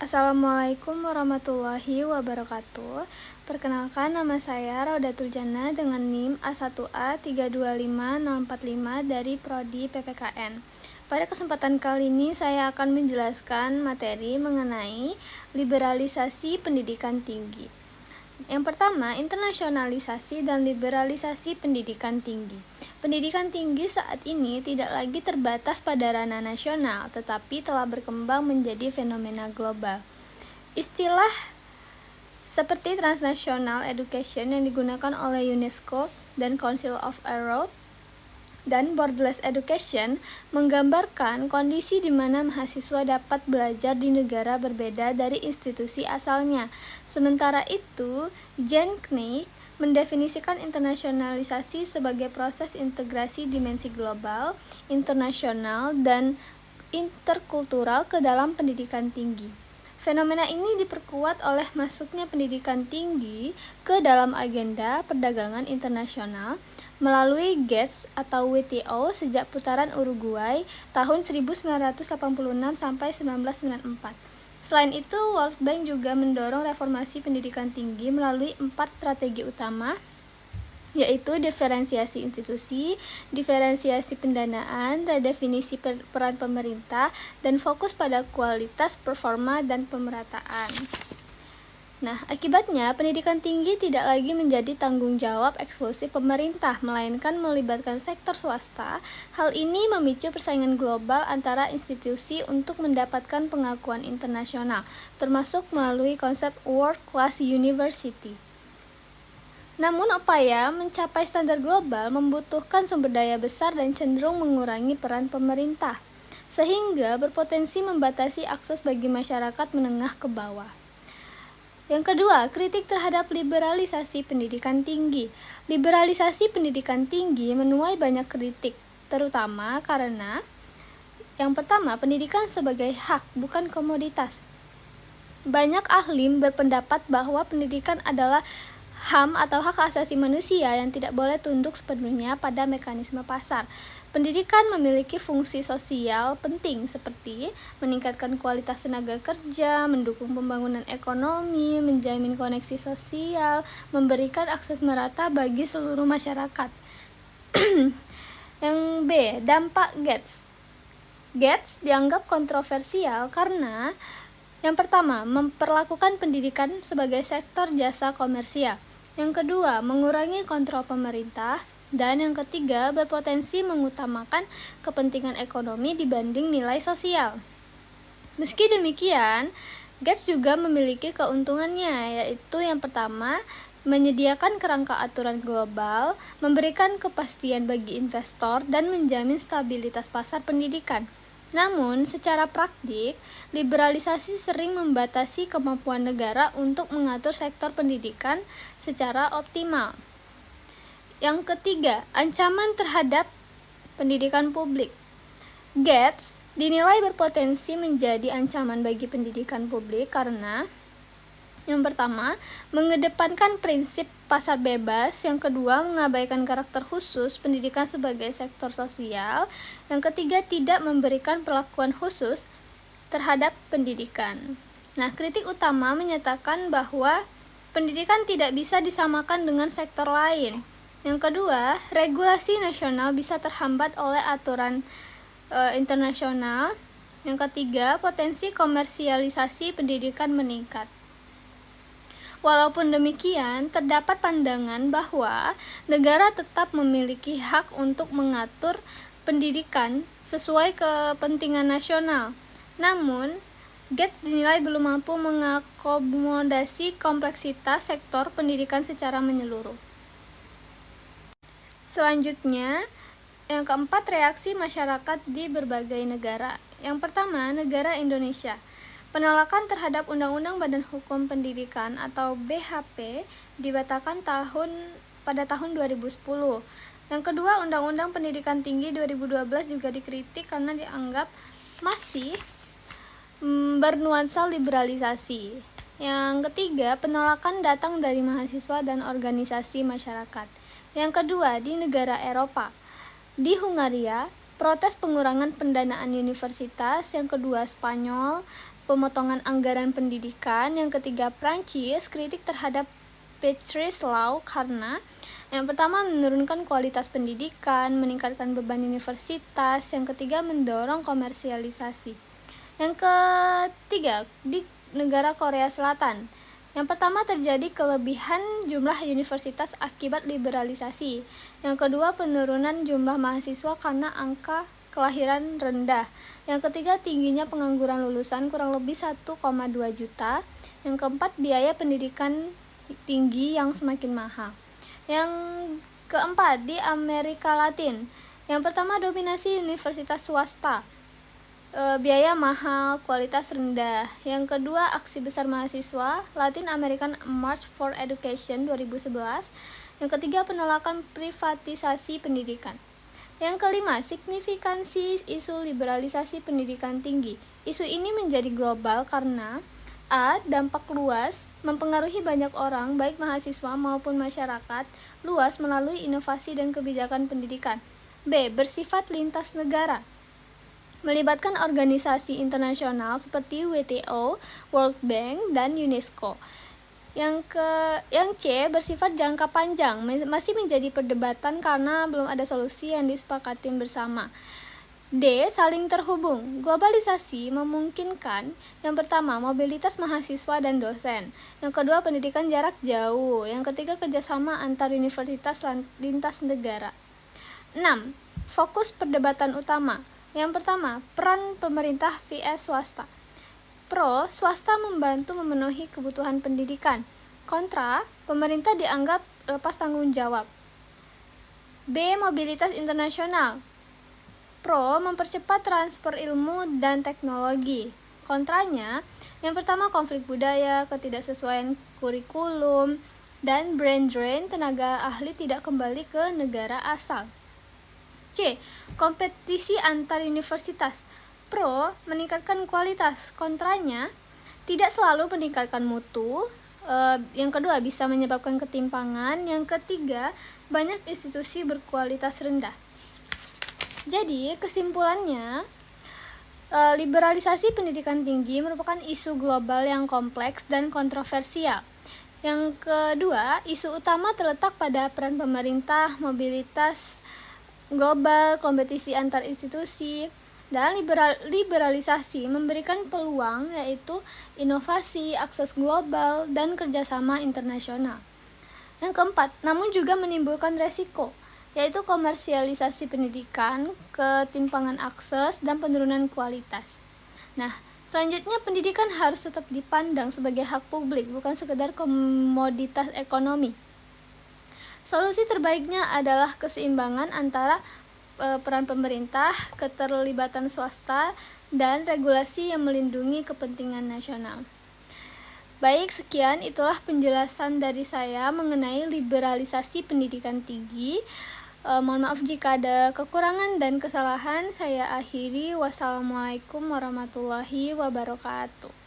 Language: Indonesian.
Assalamualaikum warahmatullahi wabarakatuh. Perkenalkan, nama saya Raudatul Jannah dengan NIM A1A325045 dari Prodi PPKN. Pada kesempatan kali ini saya akan menjelaskan materi mengenai liberalisasi pendidikan tinggi. Yang pertama, internasionalisasi dan liberalisasi pendidikan tinggi. Pendidikan tinggi saat ini tidak lagi terbatas pada ranah nasional, tetapi telah berkembang menjadi fenomena global. Istilah seperti transnational education yang digunakan oleh UNESCO dan Council of Europe dan borderless education menggambarkan kondisi di mana mahasiswa dapat belajar di negara berbeda dari institusi asalnya. Sementara itu, Jan Knecht mendefinisikan internasionalisasi sebagai proses integrasi dimensi global, internasional, dan interkultural ke dalam pendidikan tinggi. Fenomena ini diperkuat oleh masuknya pendidikan tinggi ke dalam agenda perdagangan internasional melalui GATS atau WTO sejak putaran Uruguay tahun 1986 sampai 1994. Selain itu, World Bank juga mendorong reformasi pendidikan tinggi melalui 4 strategi utama, yaitu diferensiasi institusi, diferensiasi pendanaan, redefinisi peran pemerintah, dan fokus pada kualitas, performa, dan pemerataan. Nah, akibatnya pendidikan tinggi tidak lagi menjadi tanggung jawab eksklusif pemerintah, melainkan melibatkan sektor swasta. Hal ini memicu persaingan global antara institusi untuk mendapatkan pengakuan internasional, termasuk melalui konsep World Class University. Namun, upaya mencapai standar global membutuhkan sumber daya besar dan cenderung mengurangi peran pemerintah, sehingga berpotensi membatasi akses bagi masyarakat menengah ke bawah. Yang kedua, kritik terhadap liberalisasi pendidikan tinggi. Liberalisasi pendidikan tinggi menuai banyak kritik, terutama karena yang pertama, pendidikan sebagai hak, bukan komoditas. Banyak ahli berpendapat bahwa pendidikan adalah HAM atau hak asasi manusia yang tidak boleh tunduk sepenuhnya pada mekanisme pasar. Pendidikan memiliki fungsi sosial penting seperti meningkatkan kualitas tenaga kerja, mendukung pembangunan ekonomi, menjamin koneksi sosial, memberikan akses merata bagi seluruh masyarakat. Yang B, dampak GATS. GATS dianggap kontroversial karena yang pertama, memperlakukan pendidikan sebagai sektor jasa komersial. Yang kedua, mengurangi kontrol pemerintah. Dan yang ketiga, berpotensi mengutamakan kepentingan ekonomi dibanding nilai sosial. Meski demikian, GATS juga memiliki keuntungannya, yaitu yang pertama, menyediakan kerangka aturan global, memberikan kepastian bagi investor, dan menjamin stabilitas pasar pendidikan. Namun, secara praktik, liberalisasi sering membatasi kemampuan negara untuk mengatur sektor pendidikan secara optimal. Yang ketiga, ancaman terhadap pendidikan publik. GATS dinilai berpotensi menjadi ancaman bagi pendidikan publik karena yang pertama, mengedepankan prinsip pasar bebas. Yang kedua, mengabaikan karakter khusus pendidikan sebagai sektor sosial. Yang ketiga, tidak memberikan perlakuan khusus terhadap pendidikan. Nah, kritik utama menyatakan bahwa pendidikan tidak bisa disamakan dengan sektor lain. Yang kedua, regulasi nasional bisa terhambat oleh aturan internasional. Yang ketiga, potensi komersialisasi pendidikan meningkat. Walaupun demikian, terdapat pandangan bahwa negara tetap memiliki hak untuk mengatur pendidikan sesuai kepentingan nasional. Namun, GATS dinilai belum mampu mengakomodasi kompleksitas sektor pendidikan secara menyeluruh. Selanjutnya, yang keempat, reaksi masyarakat di berbagai negara. Yang pertama, negara Indonesia. Penolakan terhadap Undang-Undang Badan Hukum Pendidikan atau BHP dibatalkan pada tahun 2010. Yang kedua, Undang-Undang Pendidikan Tinggi 2012 juga dikritik karena dianggap masih bernuansa liberalisasi. Yang ketiga, penolakan datang dari mahasiswa dan organisasi masyarakat. Yang kedua, di negara Eropa. Di Hungaria, protes pengurangan pendanaan universitas. Yang kedua, Spanyol, pemotongan anggaran pendidikan. Yang ketiga, Prancis, kritik terhadap Patrice Law karena yang pertama menurunkan kualitas pendidikan, meningkatkan beban universitas. Yang ketiga, mendorong komersialisasi. Yang ketiga, di negara Korea Selatan. Yang pertama, terjadi kelebihan jumlah universitas akibat liberalisasi. Yang kedua, penurunan jumlah mahasiswa karena angka kelahiran rendah. Yang ketiga, tingginya pengangguran lulusan kurang lebih 1,2 juta. Yang keempat, biaya pendidikan tinggi yang semakin mahal. Yang keempat, di Amerika Latin. Yang pertama, dominasi universitas swasta. Biaya mahal, kualitas rendah. Yang kedua, aksi besar mahasiswa, Latin American March for Education 2011. Yang ketiga, penolakan privatisasi pendidikan. Yang kelima, signifikansi isu liberalisasi pendidikan tinggi. Isu ini menjadi global karena A. Dampak luas, mempengaruhi banyak orang, baik mahasiswa maupun masyarakat luas melalui inovasi dan kebijakan pendidikan. B. Bersifat lintas negara, melibatkan organisasi internasional seperti WTO, World Bank, dan UNESCO. Yang C, bersifat jangka panjang, masih menjadi perdebatan karena belum ada solusi yang disepakati bersama. D. Saling terhubung, globalisasi memungkinkan yang pertama, mobilitas mahasiswa dan dosen. Yang kedua, pendidikan jarak jauh. Yang ketiga, kerjasama antar universitas lintas negara. 6. Fokus perdebatan utama. Yang pertama, peran pemerintah vs swasta. Pro, swasta membantu memenuhi kebutuhan pendidikan. Kontra, pemerintah dianggap lepas tanggung jawab. B. Mobilitas internasional. Pro, mempercepat transfer ilmu dan teknologi. Kontranya, yang pertama, konflik budaya, ketidaksesuaian kurikulum, dan brain drain, tenaga ahli tidak kembali ke negara asal. C. Kompetisi antar universitas. Pro, meningkatkan kualitas. Kontranya, tidak selalu meningkatkan mutu. Yang kedua, bisa menyebabkan ketimpangan. Yang ketiga, banyak institusi berkualitas rendah. Jadi, kesimpulannya, liberalisasi pendidikan tinggi merupakan isu global yang kompleks dan kontroversial. Yang kedua, isu utama terletak pada peran pemerintah, mobilitas global, kompetisi antar institusi, dan liberalisasi memberikan peluang yaitu inovasi, akses global, dan kerjasama internasional. Yang keempat, namun juga menimbulkan resiko, yaitu komersialisasi pendidikan, ketimpangan akses, dan penurunan kualitas. Nah, selanjutnya pendidikan harus tetap dipandang sebagai hak publik, bukan sekedar komoditas ekonomi. Solusi terbaiknya adalah keseimbangan antara peran pemerintah, keterlibatan swasta, dan regulasi yang melindungi kepentingan nasional. Baik, sekian itulah penjelasan dari saya mengenai liberalisasi pendidikan tinggi. Mohon maaf jika ada kekurangan dan kesalahan. Saya akhiri. Wassalamualaikum warahmatullahi wabarakatuh.